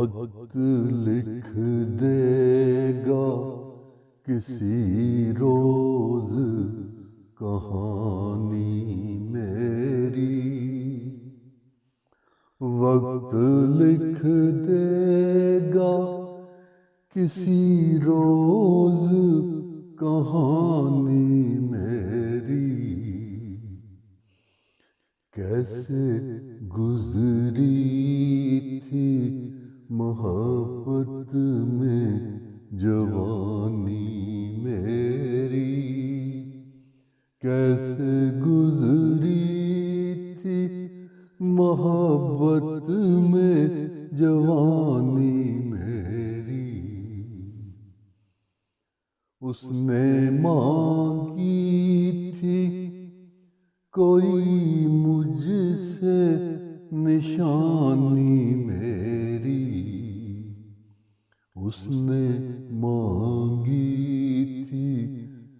وقت لکھ دے گا کسی روز کہانی میری، وقت لکھ دے گا کسی روز کہانی میری، کیسے گزری تھی محبت میں جوانی میری، کیسے گزری تھی محبت میں جوانی میری، اس نے مانگی تھی کوئی مجھ سے نشانی میری، اس نے مانگی تھی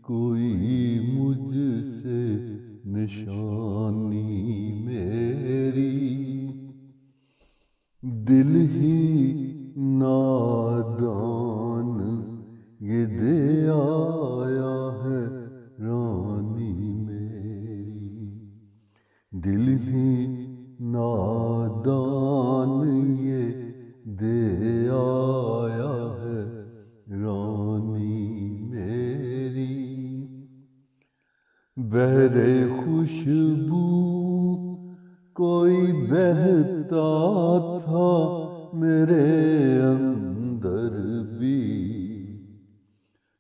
کوئی مجھ سے نشانی میری، دل ہی نادان یہ دے آیا ہے رانی میری، دل ہی نادان یہ دے آیا ہے رانی میری، بہر خوشبو کوئی بہتا تھا میرے اندر بھی،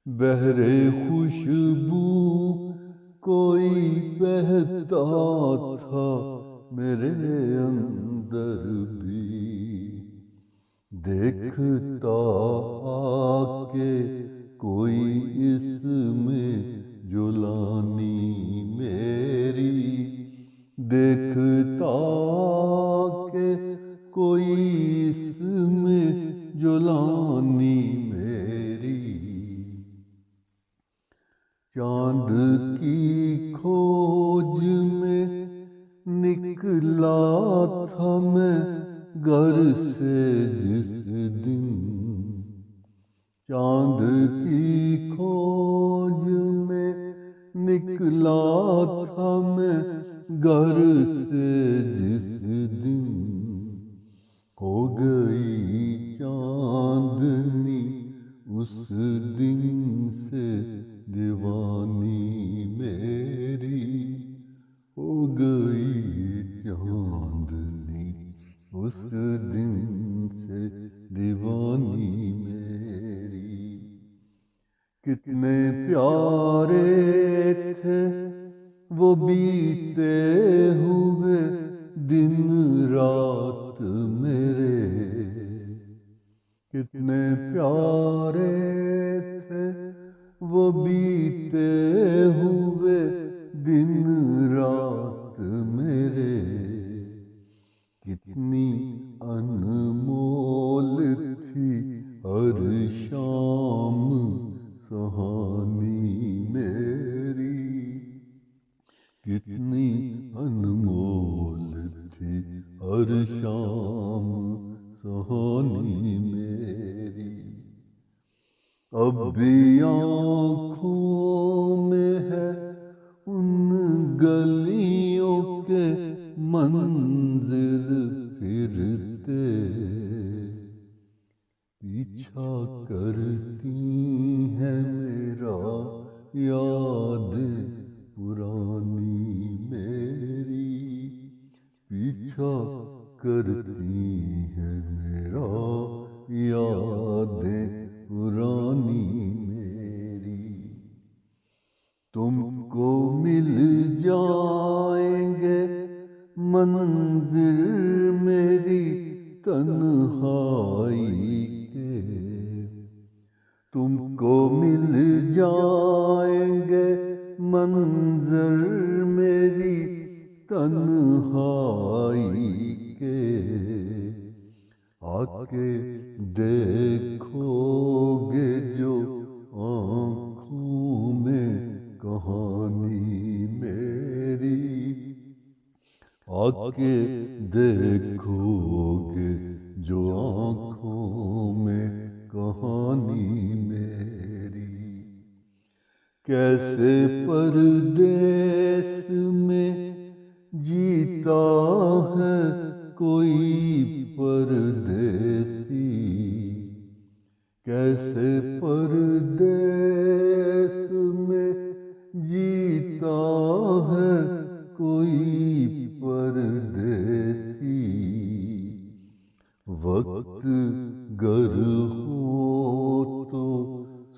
بہر خوشبو کوئی بہتا تھا میرے اندر بھی، دیکھتا آ کے کوئی اس میں جولانی میری، دیکھتا کہ کوئی اس میں جولانی میری، چاند کی کھوج میں نکلا تھا میں گھر سے جس دن، چاند کی کھوج میں نکلا تھا میں گھر سے جس دن، ہو گئی چاندنی اس دن سے دیوانی میری، ہو گئی چاندنی اس دن سے دیوانی میری، کتنے پیارے تھے وہ بیتے ہوئے دن رات میرے، کتنے پیارے تھے وہ بیتے ہوئے دن رات میرے، کتنی انمول تھی ہر شام سہانی میری، کتنی انمول تھی ہر شام سہانی میری، اب بھی آنکھوں میں ہے ان گلیوں کے منظر پھرتے، پیچھا کرتی ہیں میرا یادیں پرانی میری، پیچھا کرتی ہیں میرا یادیں پرانی میری، تم کو مل جائیں گے منظر میری تنہائی کے، تم کو مل جائیں گے منظر میری تنہائی کے، آ کے دیکھو گے جو آنکھوں میں کہانی میری، آ کے دیکھو گے جو آنکھوں کیسے پردیس میں جیتا ہے کوئی پردیسی، کیسے پردیس میں جیتا ہے کوئی پردیسی، وقت گر ہو تو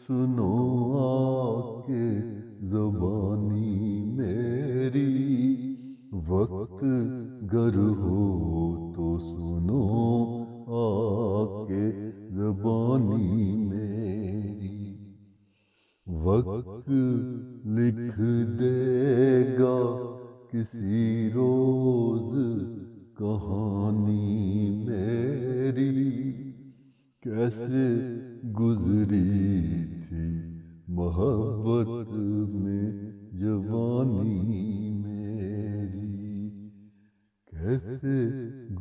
سنو آ کے زبانی میری، وقت گر ہو تو سنو آ کے زبانی میری، وقت لکھ دے گا کسی روز کہانی میری، کیسے گزری تھی محبت میں جوانی میری، کیسے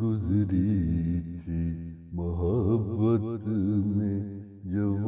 گزری تھی محبت میں جوانی